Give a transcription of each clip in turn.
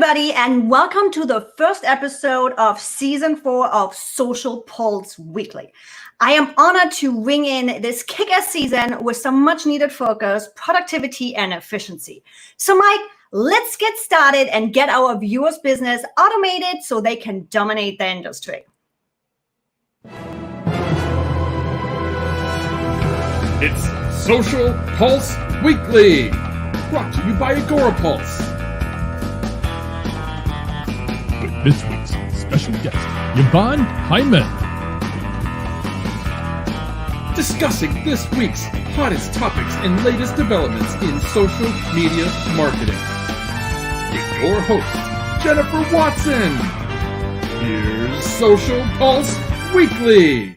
everybody, and welcome to the first episode of Season 4 of Social Pulse Weekly. I am honored to ring in this kick-ass season with some much-needed focus, productivity, and efficiency. So, Mike, let's get started and get our viewers' business automated so they can dominate the industry. It's Social Pulse Weekly, brought to you by Agorapulse. With this week's special guest, Yvonne Heimann. Discussing this week's hottest topics and latest developments in social media marketing. With your host, Jennifer Watson. Here's Social Pulse Weekly.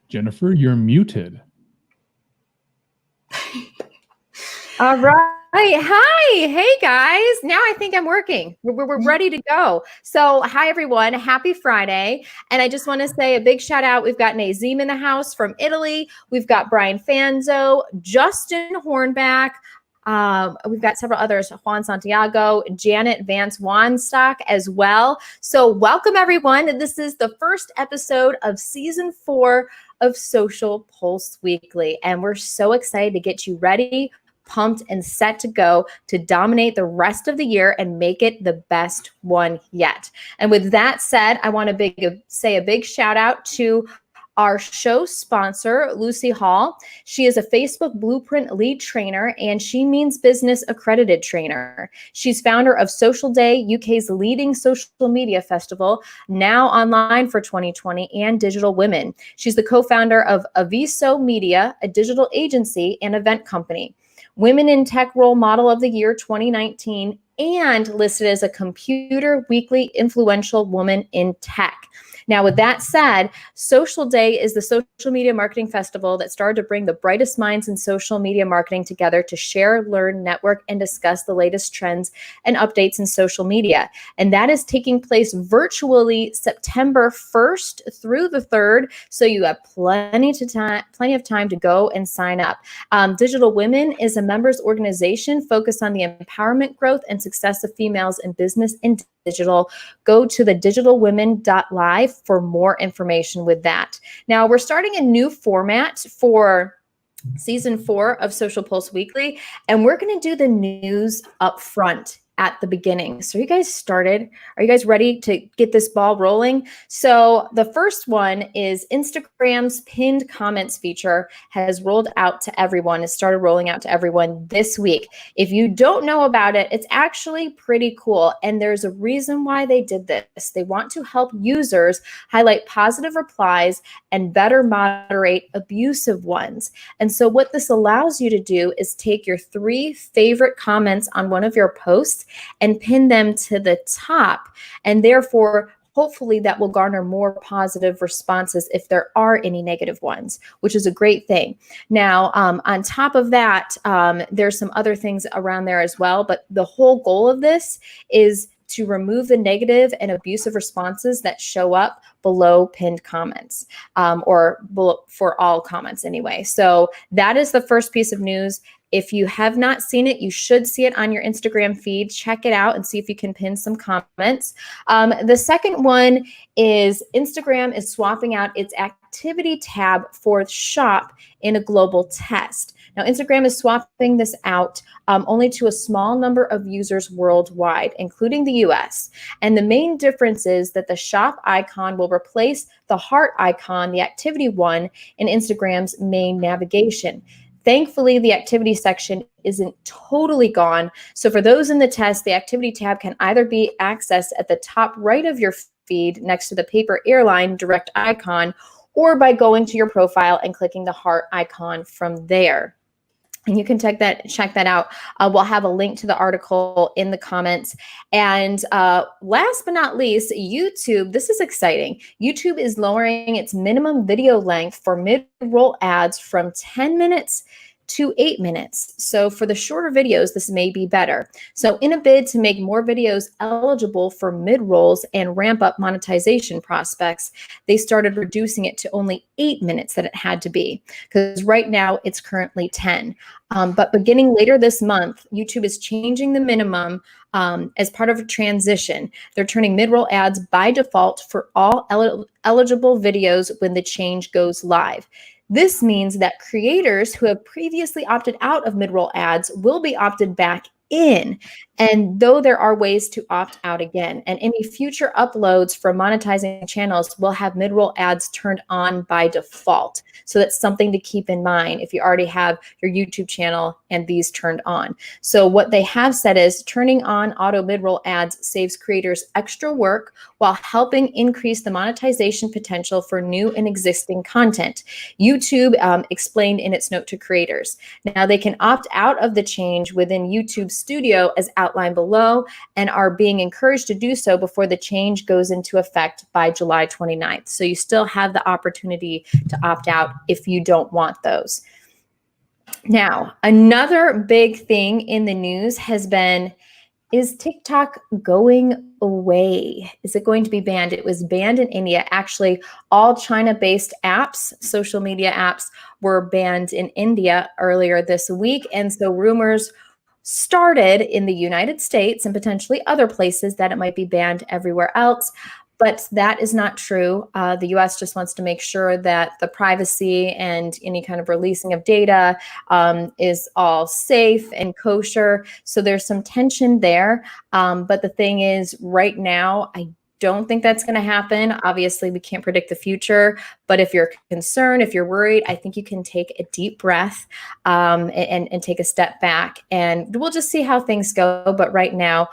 Jennifer, you're muted. All right. Hi. Hey, guys. Now I think I'm working. We're ready to go. So hi, everyone. Happy Friday. And I just want to say a big shout out. We've got Nazim in the house from Italy. We've got Brian Fanzo, Justin Hornback. We've got several others, Juan Santiago, Janet Vance Wanstock as well. So welcome, everyone. This is the first episode of Season 4 of Social Pulse Weekly. And we're so excited to get you ready, pumped, and set to go to dominate the rest of the year and make it the best one yet. And with that said, I want to say a big shout out to our show sponsor, Lucy Hall. She is a Facebook Blueprint lead trainer, and she means business accredited trainer. She's founder of Social Day, UK's leading social media festival, now online for 2020, and Digital Women. She's the co-founder of Aviso Media, a digital agency and event company. Women in Tech Role Model of the Year 2019, and listed as a Computer Weekly Influential Woman in Tech. Now, with that said, Social Day is the social media marketing festival that started to bring the brightest minds in social media marketing together to share, learn, network, and discuss the latest trends and updates in social media. And that is taking place virtually September 1st through the 3rd. So you have plenty of time to go and sign up. Digital Women is a members organization focused on the empowerment, growth, and success of females in business and digital. Go to the digitalwomen.live for more information with that. Now, we're starting a new format for Season 4 of Social Pulse Weekly, and we're going to do the news up front at the beginning. So you guys started? Are you guys ready to get this ball rolling? So the first one is Instagram's pinned comments feature has rolled out to everyone. It started rolling out to everyone this week. If you don't know about it, it's actually pretty cool. And there's a reason why they did this. They want to help users highlight positive replies and better moderate abusive ones. And so what this allows you to do is take your 3 favorite comments on one of your posts and pin them to the top. And therefore, hopefully that will garner more positive responses if there are any negative ones, which is a great thing. Now, on top of that, there's some other things around there as well. But the whole goal of this is to remove the negative and abusive responses that show up below pinned comments, or for all comments anyway. So that is the first piece of news. If you have not seen it, you should see it on your Instagram feed. Check it out and see if you can pin some comments. The second one is Instagram is swapping out its activity tab for shop in a global test. Now, Instagram is swapping this out only to a small number of users worldwide, including the US. And the main difference is that the shop icon will replace the heart icon, the activity one, in Instagram's main navigation. Thankfully, the activity section isn't totally gone. So for those in the test, the activity tab can either be accessed at the top right of your feed next to the paper airline direct icon, or by going to your profile and clicking the heart icon from there. And you can check that out. We'll have a link to the article in the comments. And last but not least, YouTube. This is exciting. YouTube is lowering its minimum video length for mid-roll ads from 10 minutes to 8 minutes. So for the shorter videos, this may be better. So in a bid to make more videos eligible for mid-rolls and ramp up monetization prospects, they started reducing it to only 8 minutes that it had to be, because right now it's currently 10. But beginning later this month, YouTube is changing the minimum as part of a transition. They're turning mid-roll ads by default for all eligible videos when the change goes live. This means that creators who have previously opted out of mid-roll ads will be opted back in. And though there are ways to opt out again, and any future uploads from monetizing channels will have mid-roll ads turned on by default. So that's something to keep in mind if you already have your YouTube channel and these turned on. So what they have said is turning on auto mid-roll ads saves creators extra work while helping increase the monetization potential for new and existing content. YouTube explained in its note to creators. Now they can opt out of the change within YouTube Studio as outlined below, and are being encouraged to do so before the change goes into effect by July 29th. So you still have the opportunity to opt out if you don't want those. Now, another big thing in the news has been, is TikTok going away? Is it going to be banned? It was banned in India. Actually, all China-based apps, social media apps, were banned in India earlier this week. And so rumors started in the United States and potentially other places that it might be banned everywhere else. But that is not true. The US just wants to make sure that the privacy and any kind of releasing of data is all safe and kosher. So there's some tension there. But the thing is, right now, I don't think that's going to happen. Obviously, we can't predict the future, but if you're concerned, if you're worried, I think you can take a deep breath and take a step back, and we'll just see how things go. But right now,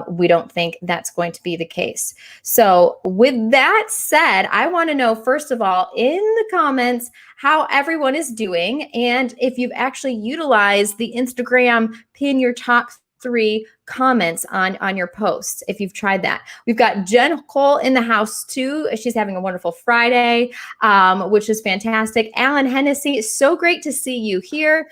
we don't think that's going to be the case. So with that said, I want to know, first of all, in the comments, how everyone is doing, and if you've actually utilized the Instagram pin your top 3 comments on your posts, if you've tried that. We've got Jen Cole in the house too. She's having a wonderful Friday, which is fantastic. Alan Hennessy, so great to see you here.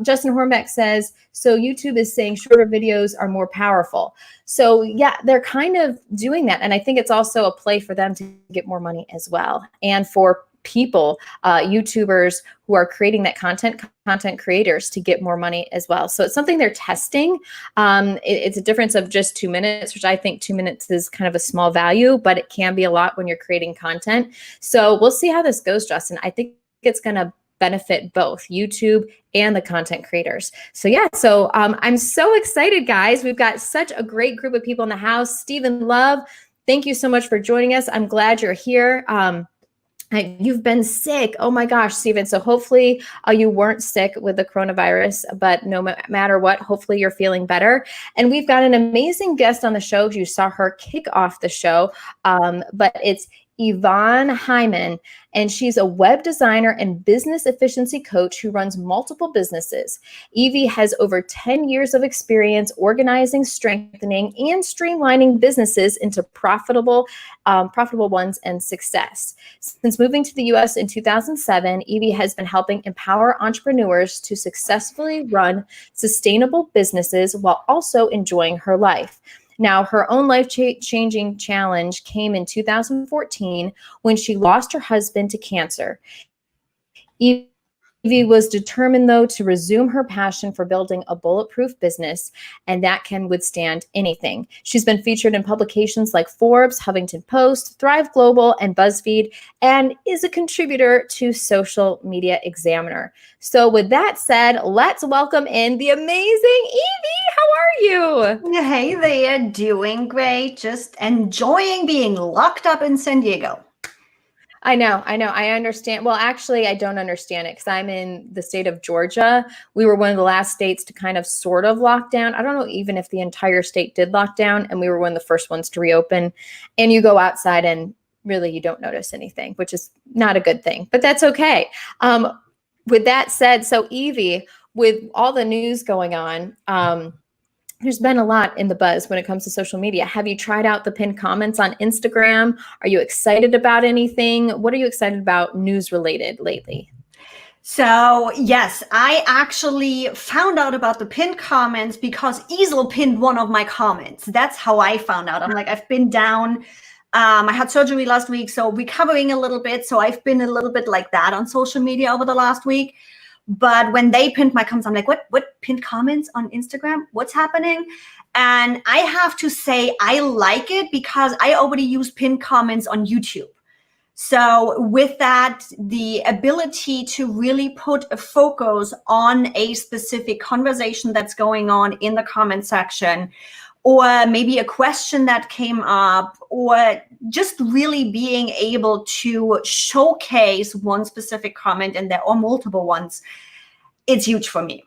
Justin Hornbeck says, so YouTube is saying shorter videos are more powerful. So yeah, they're kind of doing that. And I think it's also a play for them to get more money as well. And for people, YouTubers who are creating that content creators to get more money as well. So it's something they're testing. It's a difference of just 2 minutes, which I think 2 minutes is kind of a small value, but it can be a lot when you're creating content. So we'll see how this goes, Justin. I think it's going to benefit both YouTube and the content creators. So yeah, so I'm so excited, guys. We've got such a great group of people in the house. Stephen Love, thank you so much for joining us. I'm glad you're here. You've been sick. Oh my gosh, Stephen. So hopefully you weren't sick with the coronavirus, but no matter what, hopefully you're feeling better. And we've got an amazing guest on the show. You saw her kick off the show, but it's Yvonne Heimann, and she's a web designer and business efficiency coach who runs multiple businesses. Evie has over 10 years of experience organizing, strengthening, and streamlining businesses into profitable ones and success. Since moving to the US in 2007, Evie has been helping empower entrepreneurs to successfully run sustainable businesses while also enjoying her life. Now, her own life-changing challenge came in 2014 when she lost her husband to cancer. Evie was determined, though, to resume her passion for building a bulletproof business, and that can withstand anything. She's been featured in publications like Forbes, Huffington Post, Thrive Global, and BuzzFeed, and is a contributor to Social Media Examiner. So with that said, let's welcome in the amazing Evie. How are you? Hey there, doing great. Just enjoying being locked up in San Diego. I know. I understand. Well, actually, I don't understand it because I'm in the state of Georgia. We were one of the last states to kind of sort of lock down. I don't know even if the entire state did lock down, and we were one of the first ones to reopen. And you go outside and really you don't notice anything, which is not a good thing, but that's okay. With that said, so Evie, with all the news going on, there's been a lot in the buzz when it comes to social media. Have you tried out the pinned comments on Instagram? Are you excited about anything? What are you excited about news related lately? So yes, I actually found out about the pinned comments because Easel pinned one of my comments. That's how I found out. I'm like, I've been down. I had surgery last week, so recovering a little bit. So I've been a little bit like that on social media over the last week. But when they pinned my comments, I'm like, what pinned comments on Instagram? What's happening? And I have to say, I like it because I already use pinned comments on YouTube. So with that, the ability to really put a focus on a specific conversation that's going on in the comment section, or maybe a question that came up, or just really being able to showcase one specific comment in there or multiple ones, it's huge for me.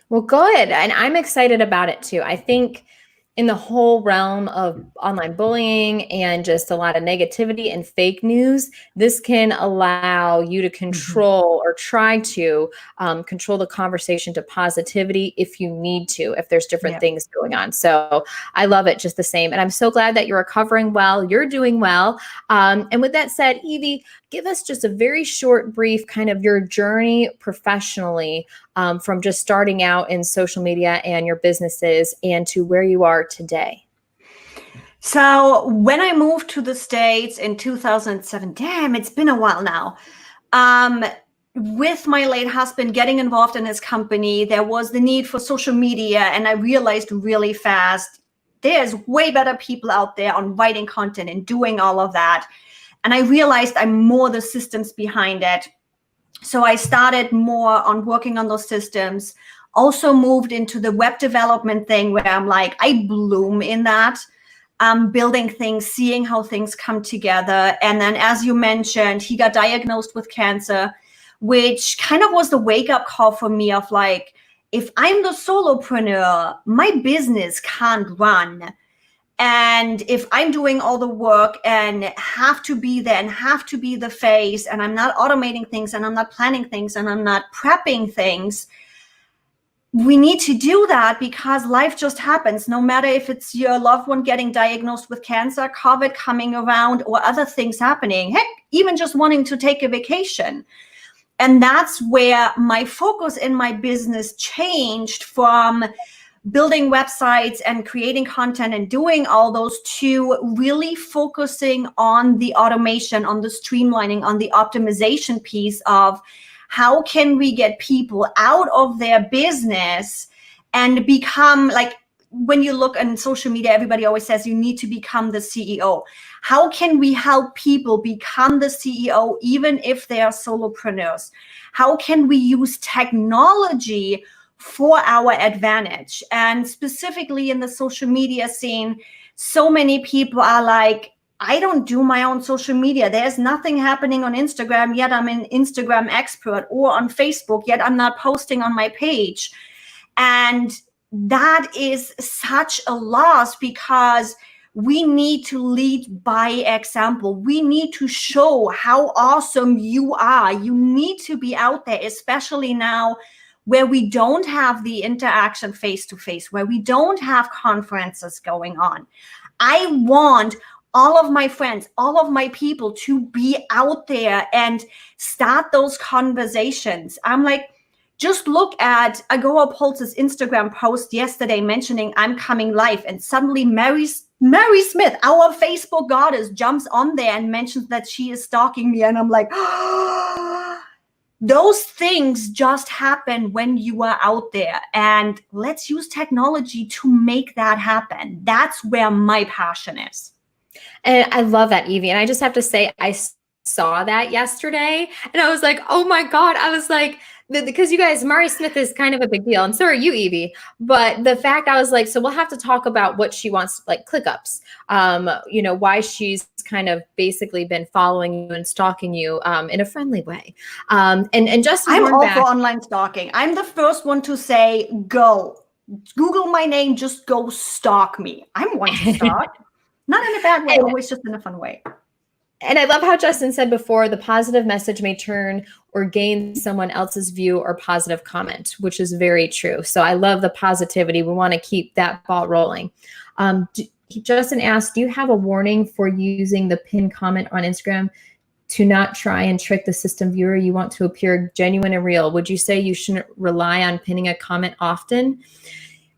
Well, good. And I'm excited about it too. I think in the whole realm of online bullying and just a lot of negativity and fake news, this can allow you to control or try to control the conversation to positivity if you need to, if there's different things going on. So I love it just the same. And I'm so glad that you're recovering well, you're doing well. And with that said, Evie, give us just a very short, brief kind of your journey professionally from just starting out in social media and your businesses and to where you are today. So when I moved to the States in 2007, damn, it's been a while now. With my late husband getting involved in his company, there was the need for social media. And I realized really fast, there's way better people out there on writing content and doing all of that. And I realized I'm more the systems behind it. So I started more on working on those systems, also moved into the web development thing where I'm like, I bloom in that, building things, seeing how things come together. And then, as you mentioned, he got diagnosed with cancer, which kind of was the wake-up call for me of like, if I'm the solopreneur, my business can't run. And if I'm doing all the work and have to be there and have to be the face, and I'm not automating things and I'm not planning things and I'm not prepping things, we need to do that because life just happens. No matter if it's your loved one getting diagnosed with cancer, COVID coming around, or other things happening, heck, even just wanting to take a vacation. And that's where my focus in my business changed from building websites and creating content and doing all those to really focusing on the automation, on the streamlining, on the optimization piece of how can we get people out of their business and become, like, when you look on social media, everybody always says you need to become the CEO. How can we help people become the CEO even if they are solopreneurs? How can we use technology for our advantage? And specifically in the social media scene, so many people are like, I don't do my own social media. There's nothing happening on Instagram, yet I'm an Instagram expert, or on Facebook, yet I'm not posting on my page. And that is such a loss because we need to lead by example. We need to show how awesome you are. You need to be out there, especially now where we don't have the interaction face-to-face, where we don't have conferences going on. I want all of my friends, all of my people to be out there and start those conversations. I'm like, just look at Agora Pulse's Instagram post yesterday mentioning I'm coming live, and suddenly Mary Smith, our Facebook goddess, jumps on there and mentions that she is stalking me. And I'm like, those things just happen when you are out there, and let's use technology to make that happen. That's where my passion is. And I love that, Evie. And I just have to say, I saw that yesterday and I was like, oh my God. I was like, because you guys, Mari Smith is kind of a big deal. And so are you, Evie. But the fact, I was like, so we'll have to talk about what she wants, like ClickUps, why she's kind of basically been following you and stalking you in a friendly way. And just I'm all for online stalking. I'm the first one to say, go. Google my name, just go stalk me. I'm one to stalk. Not in a bad way, always just in a fun way. And I love how Justin said before, the positive message may turn or gain someone else's view or positive comment, which is very true. So I love the positivity. We want to keep that ball rolling. Justin asked, do you have a warning for using the pinned comment on Instagram to not try and trick the system viewer? You want to appear genuine and real. Would you say you shouldn't rely on pinning a comment often?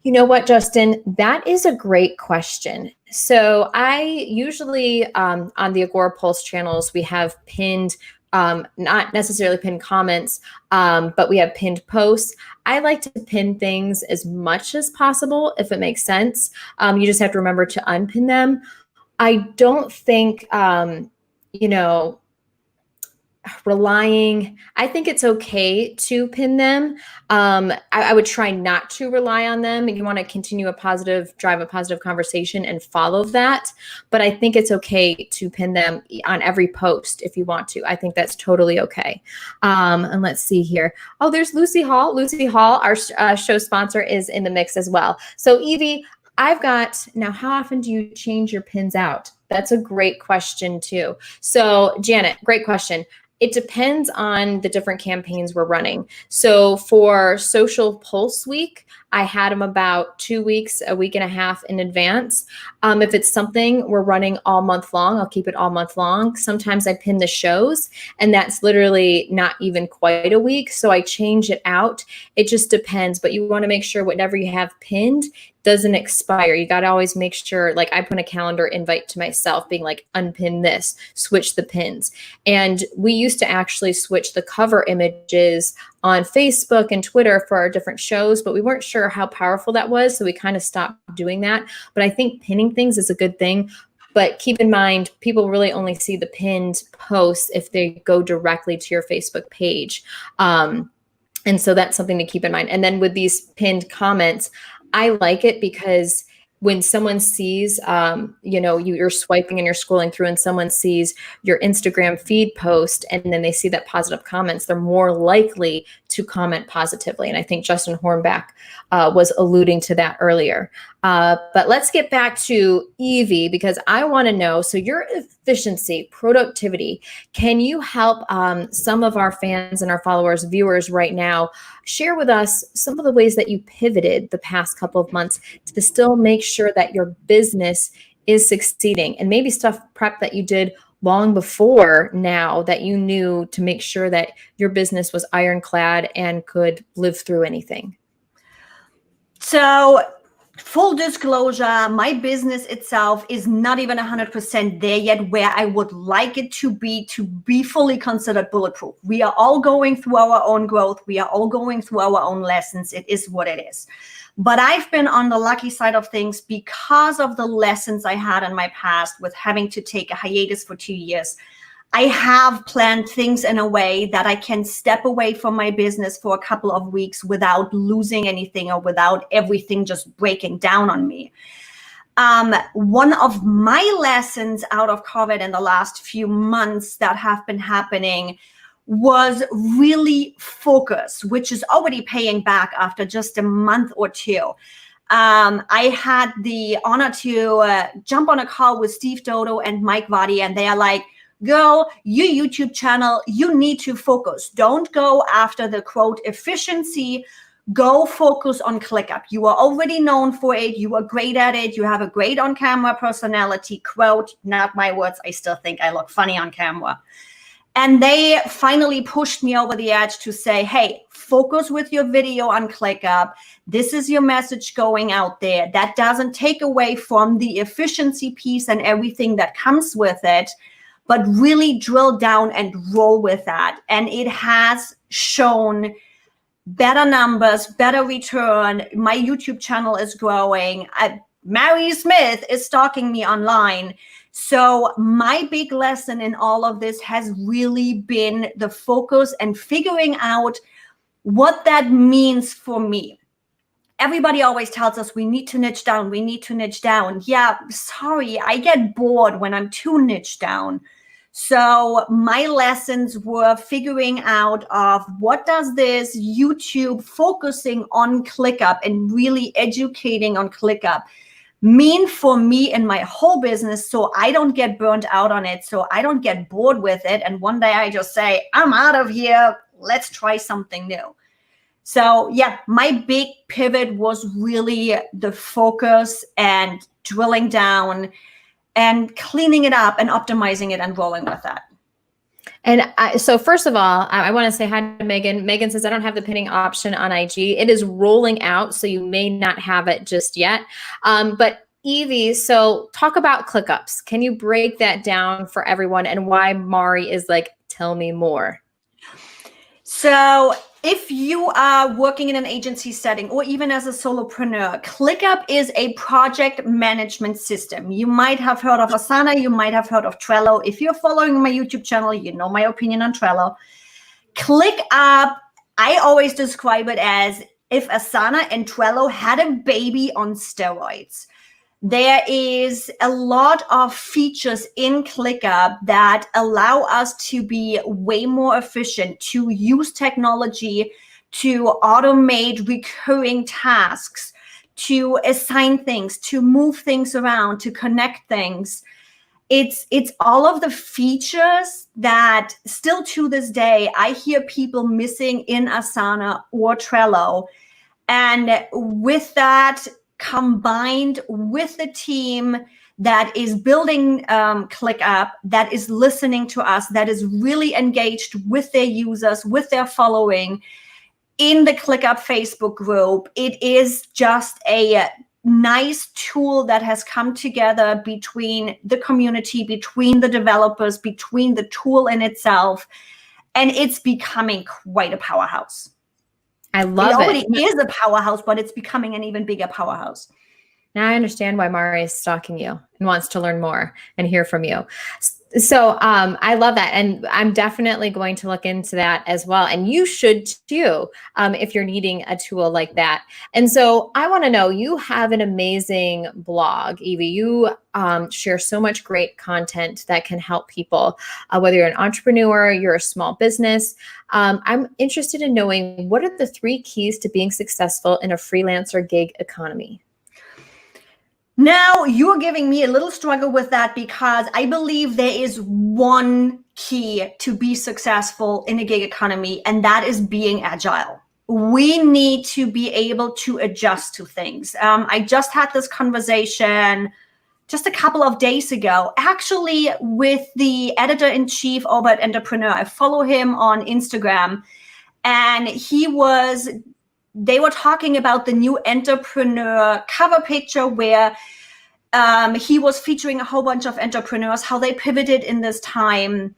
You know what, Justin, that is a great question. So I usually on the Agora Pulse channels, we have pinned, not necessarily pinned comments, but we have pinned posts. I like to pin things as much as possible, if it makes sense. You just have to remember to unpin them. I don't think, I think it's okay to pin them. I would try not to rely on them. You want to continue drive a positive conversation and follow that. But I think it's okay to pin them on every post if you want to. I think that's totally okay. And let's see here. Oh, there's Lucy Hall. Lucy Hall, our show sponsor, is in the mix as well. So Evie, now how often do you change your pins out? That's a great question too. So Janet, great question. It depends on the different campaigns we're running. So for Social Pulse Week, I had them about 2 weeks, a week and a half in advance. If it's something we're running all month long, I'll keep it all month long. Sometimes I pin the shows, and that's literally not even quite a week. So I change it out. It just depends, but you want to make sure whatever you have pinned doesn't expire. You got to always make sure, like I put a calendar invite to myself being like, unpin this, switch the pins. And we used to actually switch the cover images on Facebook and Twitter for our different shows, but we weren't sure how powerful that was. So we kind of stopped doing that. But I think pinning things is a good thing. But keep in mind, people really only see the pinned posts if they go directly to your Facebook page. And so that's something to keep in mind. And then with these pinned comments, I like it because when someone sees, you're swiping and you're scrolling through and someone sees your Instagram feed post and then they see that positive comments, they're more likely to comment positively. And I think Justin Hornback was alluding to that earlier. But let's get back to Evie, because I want to know, so your efficiency, productivity, can you help some of our fans and our followers, viewers right now, share with us some of the ways that you pivoted the past couple of months to still make sure that your business is succeeding, and maybe stuff prep that you did long before now that you knew to make sure that your business was ironclad and could live through anything? So, full disclosure, my business itself is not even 100% there yet where I would like it to be fully considered bulletproof. We are all going through our own growth. We are all going through our own lessons. It is what it is. But I've been on the lucky side of things because of the lessons I had in my past with having to take a hiatus for 2 years. I have planned things in a way that I can step away from my business for a couple of weeks without losing anything or without everything just breaking down on me. One of my lessons out of COVID in the last few months that have been happening was really focus, which is already paying back after just a month or two. I had the honor to jump on a call with Steve Dodo and Mike Vadi, and they are like, girl, your YouTube channel, you need to focus. Don't go after the quote efficiency. Go focus on ClickUp. You are already known for it. You are great at it. You have a great on-camera personality. Quote, not my words. I still think I look funny on camera. And they finally pushed me over the edge to say, hey, focus with your video on ClickUp. This is your message going out there. That doesn't take away from the efficiency piece and everything that comes with it, but really drill down and roll with that. And it has shown better numbers, better return. My YouTube channel is growing. Mary Smith is stalking me online. So my big lesson in all of this has really been the focus and figuring out what that means for me. Everybody always tells us we need to niche down. We need to niche down. Yeah, sorry, I get bored when I'm too niche down. So my lessons were figuring out of what does this YouTube focusing on ClickUp and really educating on ClickUp mean for me and my whole business, so I don't get burnt out on it, so I don't get bored with it, and one day I just say, I'm out of here, let's try something new. So yeah, my big pivot was really the focus and drilling down and cleaning it up and optimizing it and rolling with that. And so first of all, I want to say hi to Megan. Megan says, I don't have the pinning option on IG. It is rolling out, so you may not have it just yet. But Evie, so talk about ClickUps. Can you break that down for everyone and why Mari is like, tell me more? So if you are working in an agency setting or even as a solopreneur, ClickUp is a project management system. You might have heard of Asana, you might have heard of Trello. If you're following my YouTube channel, you know my opinion on Trello. ClickUp, I always describe it as if Asana and Trello had a baby on steroids. There is a lot of features in ClickUp that allow us to be way more efficient, to use technology to automate recurring tasks, to assign things, to move things around, to connect things. It's all of the features that still to this day, I hear people missing in Asana or Trello. And with that, combined with the team that is building ClickUp, that is listening to us, that is really engaged with their users, with their following in the ClickUp Facebook group, it is just a nice tool that has come together between the community, between the developers, between the tool in itself, and it's becoming quite a powerhouse. I love it. It already is a powerhouse, but it's becoming an even bigger powerhouse. Now I understand why Mari is stalking you and wants to learn more and hear from you. So I love that. And I'm definitely going to look into that as well. And you should too, if you're needing a tool like that. And so I want to know, you have an amazing blog, Evie. You share so much great content that can help people, whether you're an entrepreneur, you're a small business. I'm interested in knowing, what are the 3 keys to being successful in a freelancer gig economy? Now, you're giving me a little struggle with that, because I believe there is one key to be successful in a gig economy, and that is being agile. We need to be able to adjust to things. I just had this conversation just a couple of days ago, actually, with the editor-in-chief over at Entrepreneur. I follow him on Instagram, and they were talking about the new Entrepreneur cover picture where he was featuring a whole bunch of entrepreneurs, how they pivoted in this time.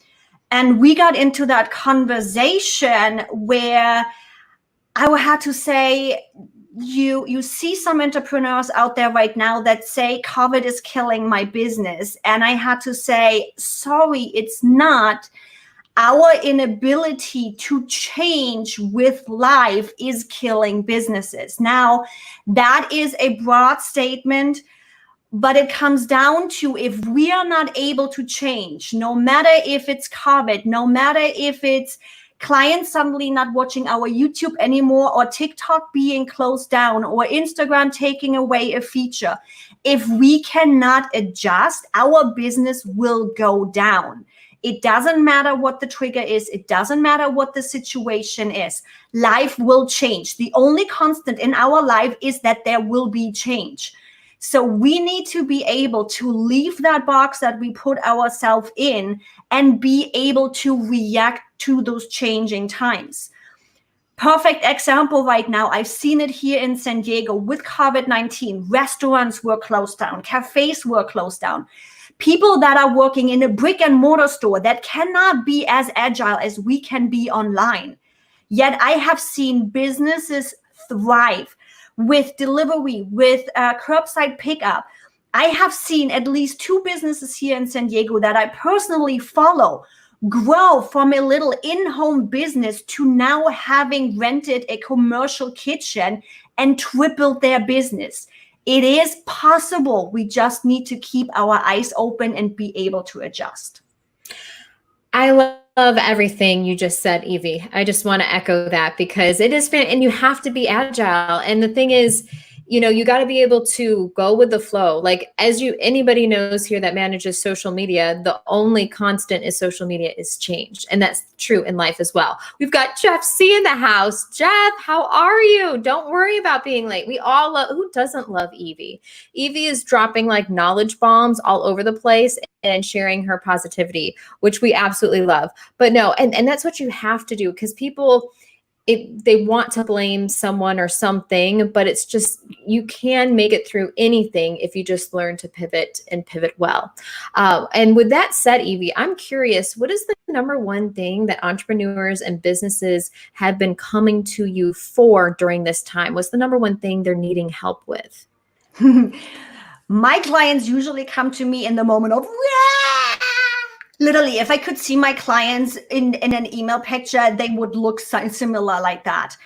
And we got into that conversation where I had to say, you see some entrepreneurs out there right now that say COVID is killing my business. And I had to say, sorry, it's not. Our inability to change with life is killing businesses. Now, that is a broad statement, but it comes down to, if we are not able to change, no matter if it's COVID, no matter if it's clients suddenly not watching our YouTube anymore, or TikTok being closed down, or Instagram taking away a feature, if we cannot adjust, our business will go down. It doesn't matter what the trigger is. It doesn't matter what the situation is. Life will change. The only constant in our life is that there will be change. So we need to be able to leave that box that we put ourselves in and be able to react to those changing times. Perfect example right now. I've seen it here in San Diego with COVID-19. Restaurants were closed down. Cafes were closed down. People that are working in a brick and mortar store that cannot be as agile as we can be online. Yet I have seen businesses thrive with delivery, with curbside pickup. I have seen at least 2 businesses here in San Diego that I personally follow grow from a little in-home business to now having rented a commercial kitchen and tripled their business. It is possible. We just need to keep our eyes open and be able to adjust. I love everything you just said, Evie. I just want to echo that, because it is, and you have to be agile. And the thing is, you got to be able to go with the flow. Like anybody knows here that manages social media, the only constant is social media is change. And that's true in life as well. We've got Jeff C in the house. Jeff, how are you? Don't worry about being late. We all love, who doesn't love Evie? Evie is dropping like knowledge bombs all over the place and sharing her positivity, which we absolutely love. But no, and that's what you have to do, because people, they want to blame someone or something, but it's just, you can make it through anything if you just learn to pivot and pivot well. And with that said, Evie, I'm curious, what is the number one thing that entrepreneurs and businesses have been coming to you for during this time? What's the number one thing they're needing help with? My clients usually come to me in the moment of, literally, if I could see my clients in an email picture, they would look similar like that.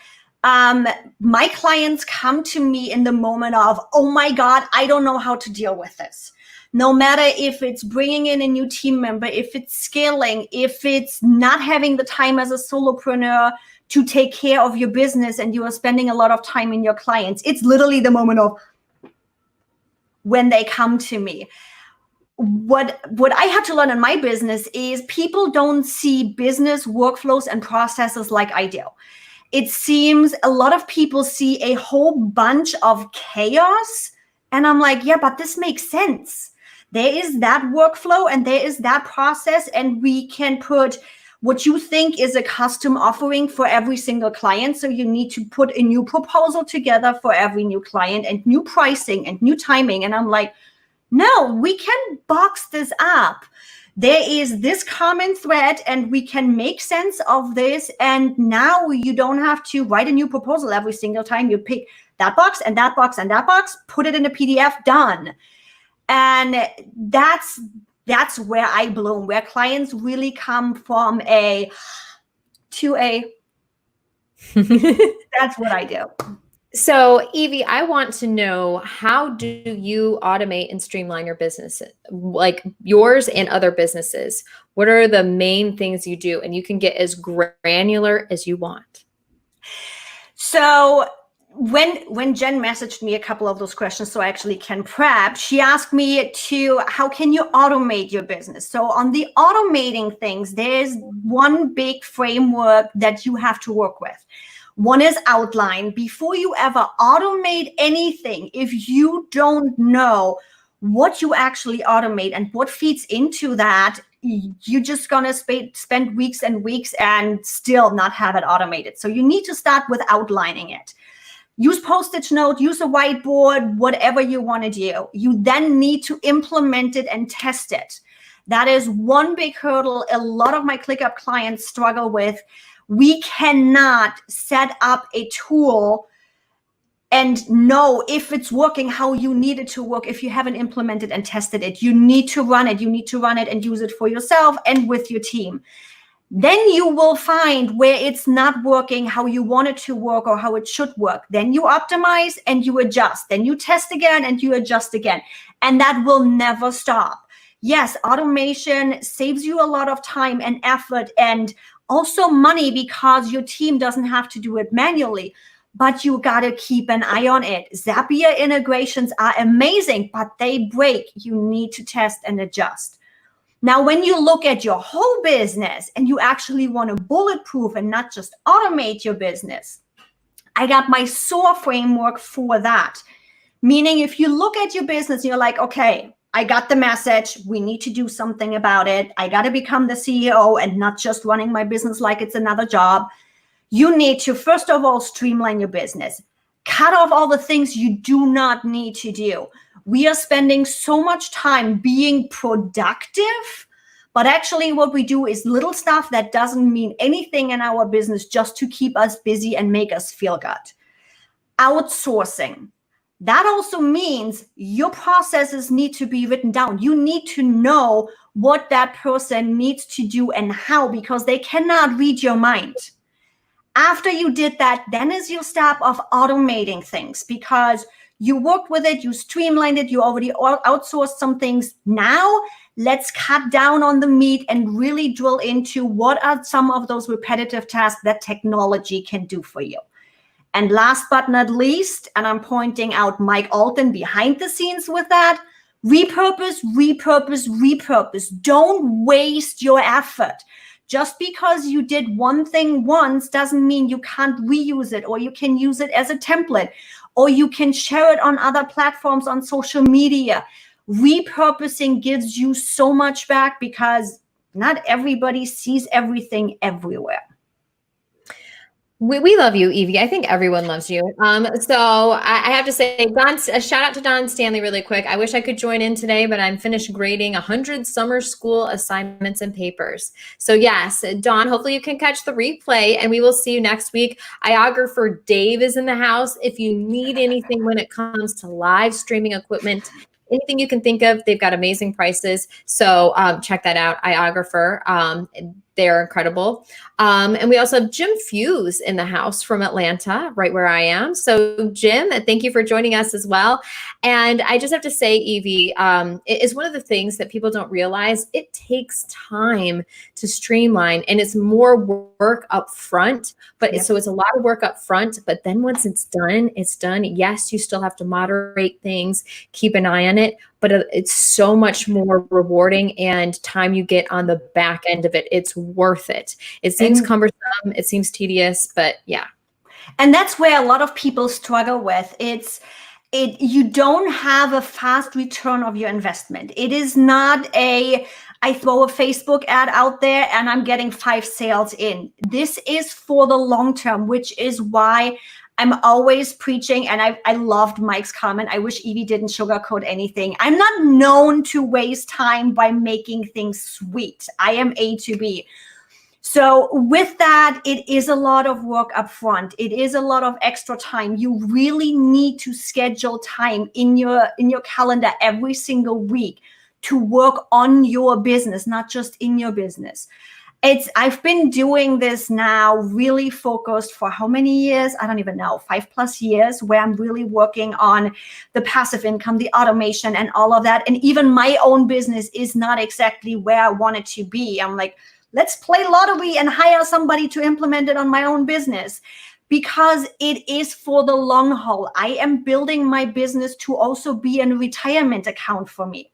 My clients come to me in the moment of, oh my God, I don't know how to deal with this. No matter if it's bringing in a new team member, if it's scaling, if it's not having the time as a solopreneur to take care of your business and you are spending a lot of time in your clients. It's literally the moment of when they come to me. What I had to learn in my business is people don't see business workflows and processes like I do. It seems a lot of people see a whole bunch of chaos, and I'm like, yeah, but this makes sense. There is that workflow and there is that process, and we can put what you think is a custom offering for every single client. So you need to put a new proposal together for every new client and new pricing and new timing. And I'm like, no, we can box this up. There is this common thread and we can make sense of this. And now you don't have to write a new proposal every single time. You pick that box and that box and that box, put it in a PDF, done. And that's where I bloom, where clients really come from A to A. That's what I do. So, Evie, I want to know, how do you automate and streamline your business, like yours and other businesses? What are the main things you do? And you can get as granular as you want. So when Jen messaged me a couple of those questions so I actually can prep, she asked me how can you automate your business? So on the automating things, there's one big framework that you have to work with. One is outline. Before you ever automate anything, if you don't know what you actually automate and what feeds into that, you're just going to spend weeks and weeks and still not have it automated. So you need to start with outlining it. Use Post-it note, use a whiteboard, whatever you want to do. You then need to implement it and test it. That is one big hurdle a lot of my ClickUp clients struggle with. We cannot set up a tool and know if it's working how you need it to work if you haven't implemented and tested it. You need to run it. You need to run it and use it for yourself and with your team. Then you will find where it's not working how you want it to work or how it should work. Then you optimize and you adjust. Then you test again and you adjust again. And that will never stop. Yes, automation saves you a lot of time and effort and also money because your team doesn't have to do it manually, but you got to keep an eye on it. Zapier integrations are amazing, but they break. You need to test and adjust. Now, when you look at your whole business and you actually want to bulletproof and not just automate your business, I got my SOAR framework for that. Meaning if you look at your business, you're like, okay, I got the message. We need to do something about it. I got to become the CEO and not just running my business like it's another job. You need to, first of all, streamline your business. Cut off all the things you do not need to do. We are spending so much time being productive, but actually what we do is little stuff that doesn't mean anything in our business just to keep us busy and make us feel good. Outsourcing. That also means your processes need to be written down. You need to know what that person needs to do and how, because they cannot read your mind. After you did that, then is your step of automating things, because you worked with it, you streamlined it, you already outsourced some things. Now, let's cut down on the meat and really drill into what are some of those repetitive tasks that technology can do for you. And last but not least, and I'm pointing out Mike Alton behind the scenes with that, repurpose, repurpose, repurpose. Don't waste your effort. Just because you did one thing once doesn't mean you can't reuse it, or you can use it as a template, or you can share it on other platforms on social media. Repurposing gives you so much back because not everybody sees everything everywhere. We love you, Evie. I think everyone loves you. So I have to say, a shout out to Don Stanley really quick. I wish I could join in today, but I'm finished grading 100 summer school assignments and papers. So yes, Don, hopefully you can catch the replay and we will see you next week. Iographer Dave is in the house. If you need anything when it comes to live streaming equipment, anything you can think of, they've got amazing prices. So check that out, Iographer. They're incredible. And we also have Jim Fuse in the house from Atlanta, right where I am. So Jim, thank you for joining us as well. And I just have to say, Evie, it is one of the things that people don't realize. It takes time to streamline, and it's more work up front. But so it's a lot of work up front, but then once it's done, it's done. Yes, you still have to moderate things, keep an eye on it, but it's so much more rewarding, and time you get on the back end of it, it's worth it. It seems cumbersome, it seems tedious, but yeah. And that's where a lot of people struggle with. You don't have a fast return of your investment. It is not I throw a Facebook ad out there and I'm getting 5 sales in. This is for the long term, which is why I'm always preaching, and I loved Mike's comment. I wish Evie didn't sugarcoat anything. I'm not known to waste time by making things sweet. I am A to B. So with that, it is a lot of work up front. It is a lot of extra time. You really need to schedule time in your calendar every single week to work on your business, not just in your business. I've been doing this now really focused for how many years? I don't even know, 5+ years, where I'm really working on the passive income, the automation and all of that. And even my own business is not exactly where I want it to be. I'm like, let's play lottery and hire somebody to implement it on my own business, because it is for the long haul. I am building my business to also be a retirement account for me.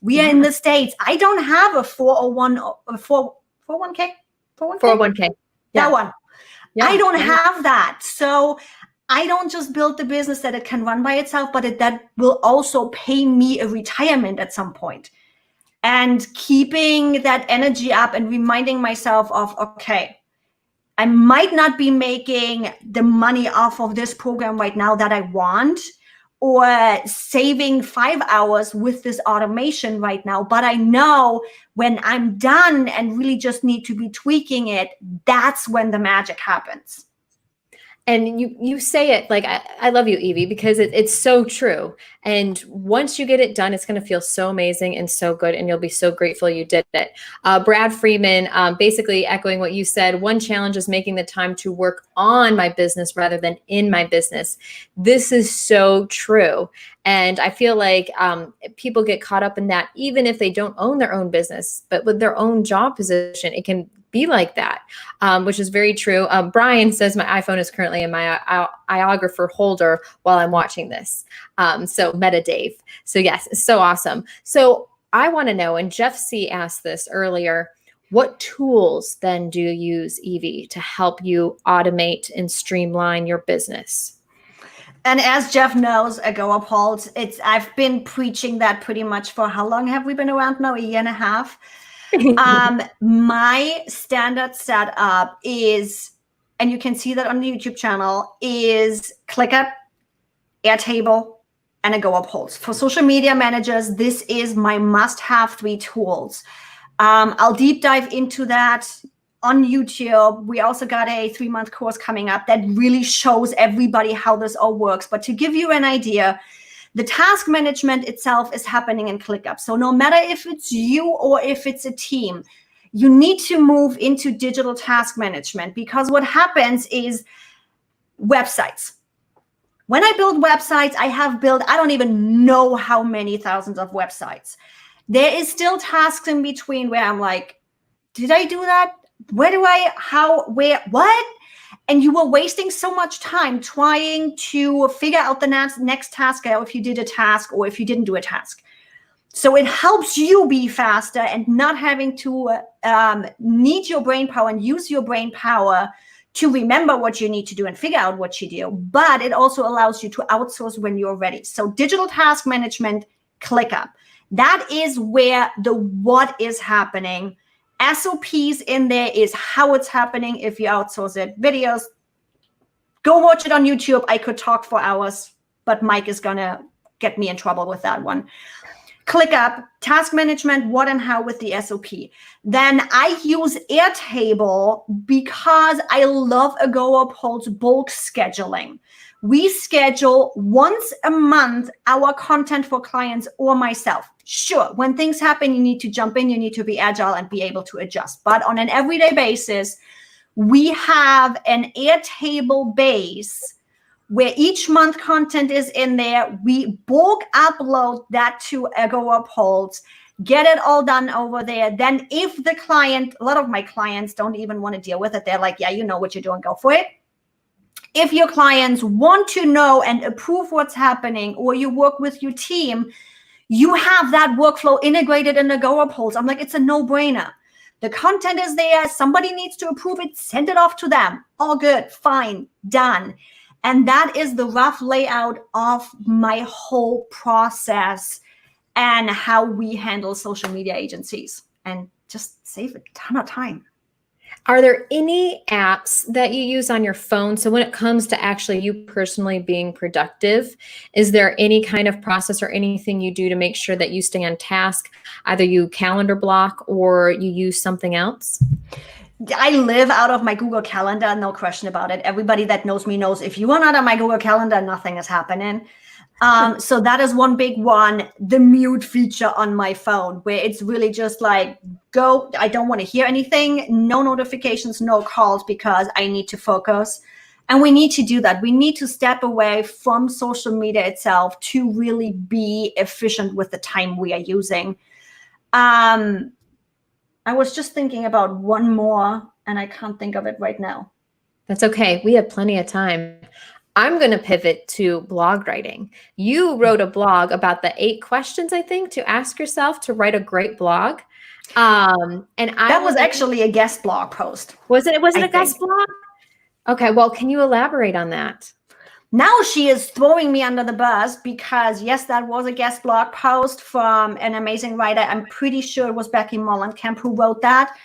We are in the States. I don't have a 401k? 401k. That one. Yeah. I don't have that. So I don't just build the business that it can run by itself, but that will also pay me a retirement at some point. And keeping that energy up and reminding myself of, okay, I might not be making the money off of this program right now that I want, or saving 5 hours with this automation right now, but I know when I'm done and really just need to be tweaking it, that's when the magic happens. And you say it like, I love you, Evie, because it's so true. And once you get it done, it's going to feel so amazing and so good. And you'll be so grateful you did it. Brad Freeman, basically echoing what you said, one challenge is making the time to work on my business rather than in my business. This is so true. And I feel like people get caught up in that, even if they don't own their own business, but with their own job position, it can be like that, which is very true. Brian says my iPhone is currently in my Iographer holder while I'm watching this. So Meta Dave. So yes, it's so awesome. So I want to know, and Jeff C asked this earlier, what tools then do you use, Evie, to help you automate and streamline your business? And as Jeff knows, Go Appalled, I've been preaching that pretty much for how long have we been around now? 1.5 years. My standard setup is, and you can see that on the YouTube channel, is ClickUp, Airtable, and a Go Appalled. For social media managers, this is my must-have 3 tools. I'll deep dive into that on YouTube. We also got a 3-month course coming up that really shows everybody how this all works. But to give you an idea, the task management itself is happening in ClickUp. So no matter if it's you or if it's a team, you need to move into digital task management, because what happens is websites. When I build websites, I don't even know how many thousands of websites. There is still tasks in between where I'm like, did I do that? Where do I, how, where, what? and you were wasting so much time trying to figure out the next task, or if you did a task or if you didn't do a task. So it helps you be faster and not having to need your brain power and use your brain power to remember what you need to do and figure out what you do. But it also allows you to outsource when you're ready. So digital task management, ClickUp. That is where the what is happening. SOPs in there is how it's happening if you outsource it. Videos, go watch it on YouTube. I could talk for hours, but Mike is going to get me in trouble with that one. ClickUp, task management, what and how with the SOP. Then I use Airtable because I love Agorapulse bulk scheduling. We schedule once a month our content for clients or myself. Sure, when things happen, you need to jump in, you need to be agile and be able to adjust. But on an everyday basis, we have an Airtable base where each month content is in there. We bulk upload that to Agorapulse, get it all done over there. Then if the client, a lot of my clients don't even want to deal with it. They're like, yeah, you know what you're doing, go for it. If your clients want to know and approve what's happening, or you work with your team, you have that workflow integrated in Agorapulse. I'm like, it's a no-brainer. The content is there. Somebody needs to approve it. Send it off to them. All good, fine, done. And that is the rough layout of my whole process and how we handle social media agencies, and just save a ton of time. Are there any apps that you use on your phone? So when it comes to actually you personally being productive, is there any kind of process or anything you do to make sure that you stay on task? Either you calendar block or you use something else? I live out of my Google Calendar, no question about it. Everybody that knows me knows if you are not on my Google Calendar, nothing is happening. So that is one big one. The mute feature on my phone, where it's really just like, go, I don't want to hear anything, no notifications, no calls, because I need to focus. And we need to do that. We need to step away from social media itself to really be efficient with the time we are using. I was just thinking about one more, and I can't think of it right now. That's okay. We have plenty of time. I'm going to pivot to blog writing. You wrote a blog about the 8 questions, I think, to ask yourself to write a great blog. That was actually a guest blog post. Was it? Was it a guest blog? Okay. Well, can you elaborate on that? Now she is throwing me under the bus, because yes, that was a guest blog post from an amazing writer. I'm pretty sure it was Becky Mollenkamp who wrote that.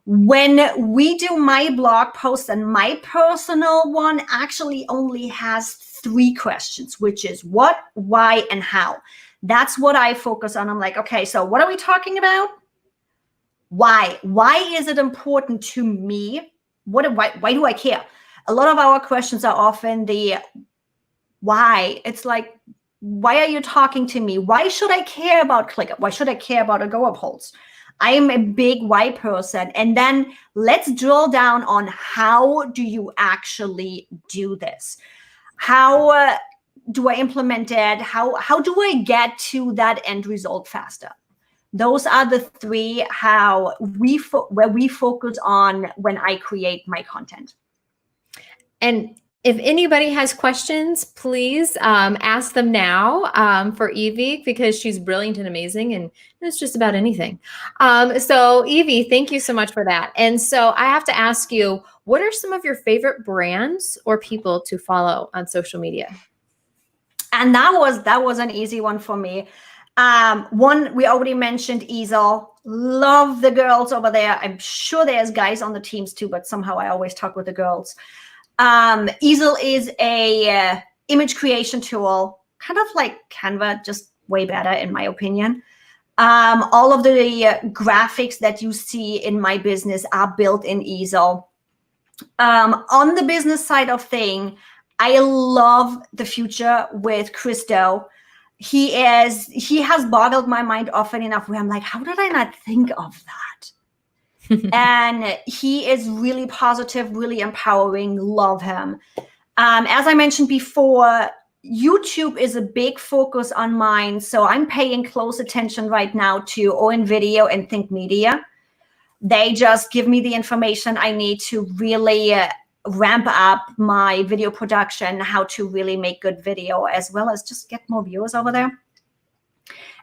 When we do my blog post, and my personal one actually only has 3 questions, which is what, why, and how. That's what I focus on. I'm like, okay, so what are we talking about? Why? Why is it important to me? Why do I care? A lot of our questions are often the why. It's like, why are you talking to me? Why should I care about ClickUp? Why should I care about Agorapulse? I am a big why person. And then let's drill down on how do you actually do this? How do I implement it? How do I get to that end result faster? Those are the 3 where we focus on when I create my content. And if anybody has questions, please ask them now for Evie, because she's brilliant and amazing, and it's just about anything. So Evie, thank you so much for that. And so I have to ask you, what are some of your favorite brands or people to follow on social media? And that was an easy one for me. One, we already mentioned Easel. Love the girls over there. I'm sure there's guys on the teams too, but somehow I always talk with the girls. Easel is a image creation tool, kind of like Canva, just way better in my opinion. All of the graphics that you see in my business are built in Easel. On the business side of thing, I love the future with Christo. He has boggled my mind often enough where I'm like, how did I not think of that? And he is really positive, really empowering. Love him. As I mentioned before, YouTube is a big focus on mine. So I'm paying close attention right now to Owen Video and Think Media. They just give me the information I need to really ramp up my video production, how to really make good video, as well as just get more viewers over there.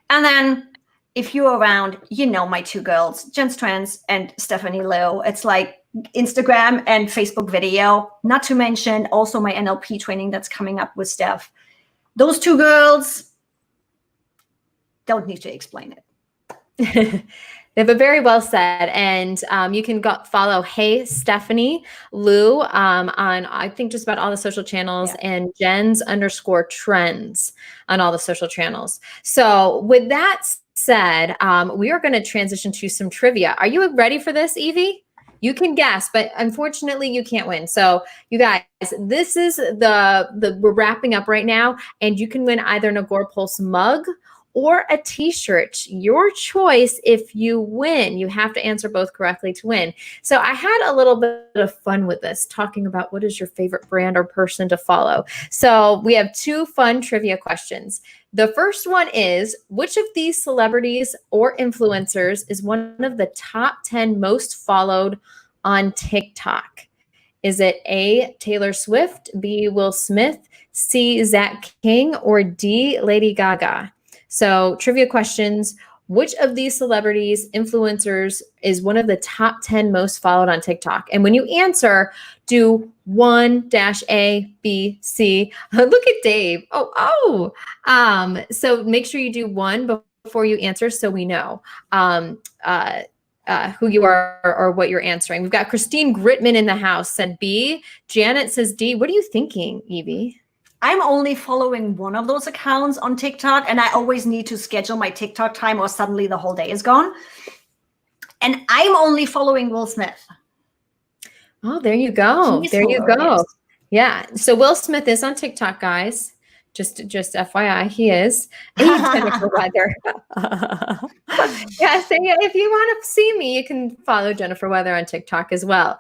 And then if you're around, you know my two girls, Jen Strands and Stephanie Liu. It's like Instagram and Facebook video, not to mention also my NLP training that's coming up with Steph. Those two girls don't need to explain it. They have a very well said, and you can go follow Hey Stephanie Liu on I think just about all the social channels, and Jen's _trends on all the social channels. So with that said, we are going to transition to some trivia. Are you ready for this, Evie? You can guess, but unfortunately you can't win. So you guys, this is we're wrapping up right now, and you can win either an Agorapulse mug or a t-shirt, your choice. If you win, you have to answer both correctly to win. So I had a little bit of fun with this, talking about what is your favorite brand or person to follow. So we have two fun trivia questions. The first one is, which of these celebrities or influencers is one of the top 10 most followed on TikTok? Is it A, Taylor Swift, B, Will Smith, C, Zach King, or D, Lady Gaga? So trivia questions, which of these celebrities, influencers is one of the top 10 most followed on TikTok? And when you answer, do 1-A, B, C. Look at Dave. So make sure you do 1 before you answer so we know who you are or what you're answering. We've got Christine Gritman in the house, said B. Janet says D. What are you thinking, Evie? I'm only following one of those accounts on TikTok, and I always need to schedule my TikTok time or suddenly the whole day is gone. And I'm only following Will Smith. Oh, there you go. He's there you hilarious. go. Yeah. So Will Smith is on TikTok, guys. Just FYI, he is. Jennifer Weather. Yeah, so if you want to see me, you can follow Jennifer Weather on TikTok as well.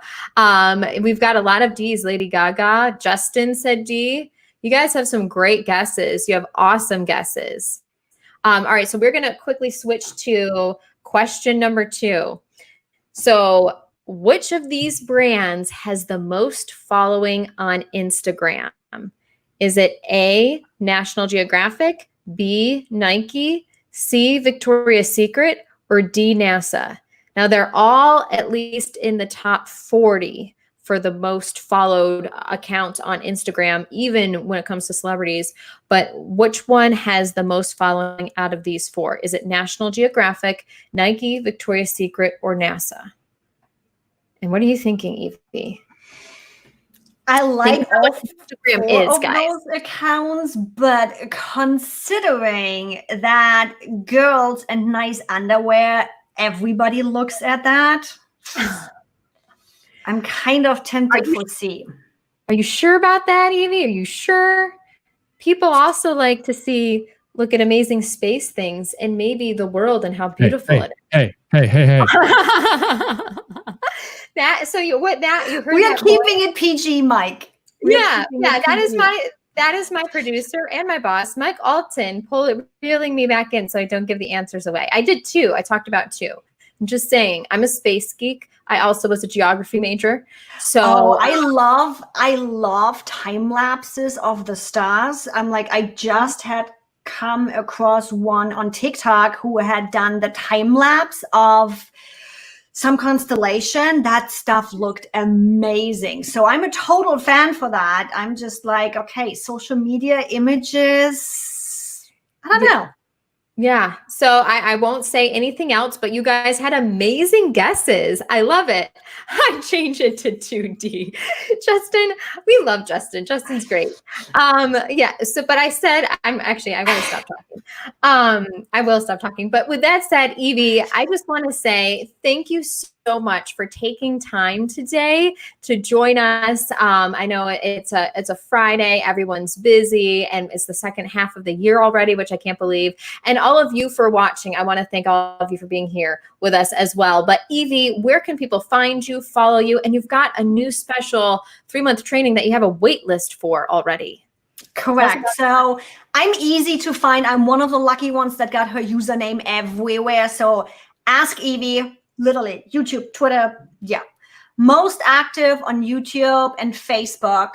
We've got a lot of D's. Lady Gaga. Justin said D. You guys have some great guesses. You have awesome guesses. All right, so we're going to quickly switch to question number 2. So which of these brands has the most following on Instagram? Is it A, National Geographic, B, Nike, C, Victoria's Secret, or D, NASA? Now, they're all at least in the top 40 for the most followed accounts on Instagram, even when it comes to celebrities. But which one has the most following out of these 4? Is it National Geographic, Nike, Victoria's Secret, or NASA? And what are you thinking, Evie? I like all Instagram 4 is, of guys. those accounts, but considering that girls and nice underwear, everybody looks at that. I'm kind of tempted for C. Are you sure about that, Evie? Are you sure? People also like to look at amazing space things and maybe the world and how beautiful it is. Hey. You heard. We are keeping it PG, Mike. Yeah. That is my producer and my boss, Mike Alton, reeling me back in so I don't give the answers away. I did 2. I talked about 2. I'm just saying, I'm a space geek. I also was a geography major. So I love time lapses of the stars. I'm like, I just had come across one on TikTok who had done the time lapse of some constellation. That stuff looked amazing. So I'm a total fan for that. I'm just like, okay, social media images. I don't know. Yeah. So I won't say anything else, but you guys had amazing guesses. I love it. I change it to 2D. Justin, we love Justin. Justin's great. Yeah. So, but I said, I will stop talking. I will stop talking. But with that said, Evie, I just want to say thank you so much for taking time today to join us. I know it's a Friday, everyone's busy, and it's the second half of the year already, which I can't believe. And all of you for watching, I want to thank all of you for being here with us as well. But Evie, where can people find you, follow you? And you've got a new special 3-month training that you have a wait list for already. Correct. So I'm easy to find. I'm one of the lucky ones that got her username everywhere. So ask Evie. Literally, YouTube, Twitter, yeah. most active on YouTube and Facebook,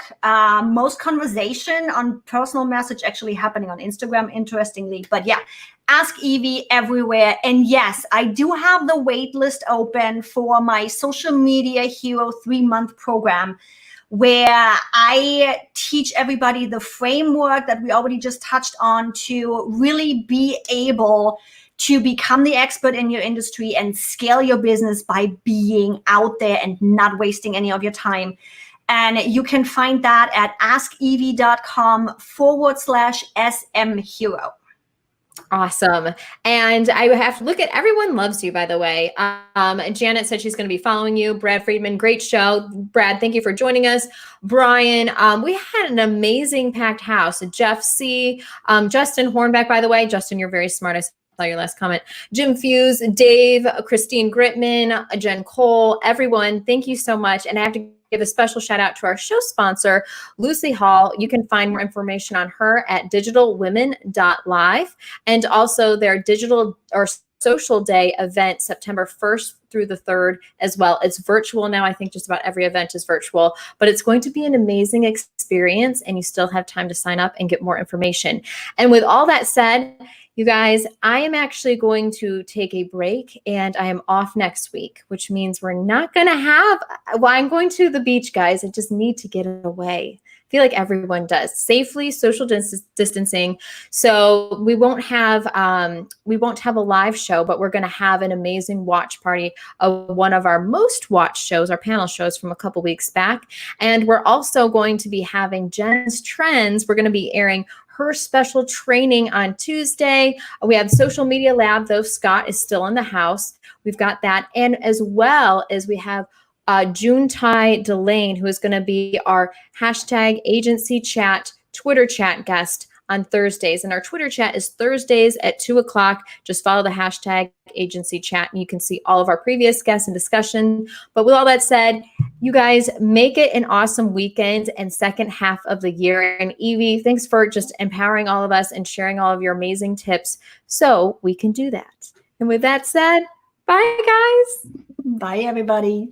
most conversation on personal message actually happening on Instagram, interestingly. But yeah, Ask Evie everywhere. And yes, I do have the wait list open for my Social Media Hero 3-month program, where I teach everybody the framework that we already just touched on to really be able to become the expert in your industry and scale your business by being out there and not wasting any of your time. And you can find that at askevie.com/SM Hero. Awesome. And I have to look at Everyone Loves You, by the way. Janet said she's going to be following you. Brad Friedman, great show. Brad, thank you for joining us. Brian, we had an amazing packed house. Jeff C., Justin Hornbeck, by the way. Justin, you're very smart. I saw your last comment. Jim Fuse, Dave, Christine Gritman, Jen Cole, everyone, thank you so much. And I have to give a special shout out to our show sponsor, Lucy Hall. You can find more information on her at digitalwomen.live, and also their digital or social day event, September 1st through the 3rd as well. It's virtual now. I think just about every event is virtual, but it's going to be an amazing experience, and you still have time to sign up and get more information. And with all that said, you guys, I am actually going to take a break, and I am off next week, which means we're not going to have, well, I'm going to the beach, guys. I just need to get away. I feel like everyone does. Safely, social distancing. So we won't have a live show, but we're going to have an amazing watch party of one of our most watched shows, our panel shows from a couple weeks back. And we're also going to be having Jen's Trends. We're going to be airing her special training on Tuesday. We have Social Media Lab, though Scott is still in the house. We've got that. And as well as we have June Tai Delane, who is going to be our hashtag agency chat, Twitter chat guest on Thursdays. And our Twitter chat is Thursdays at 2:00. Just follow the hashtag agency chat, and you can see all of our previous guests and discussion. But with all that said, you guys make it an awesome weekend and second half of the year. And Evie, thanks for just empowering all of us and sharing all of your amazing tips so we can do that. And with that said, bye, guys. Bye, everybody.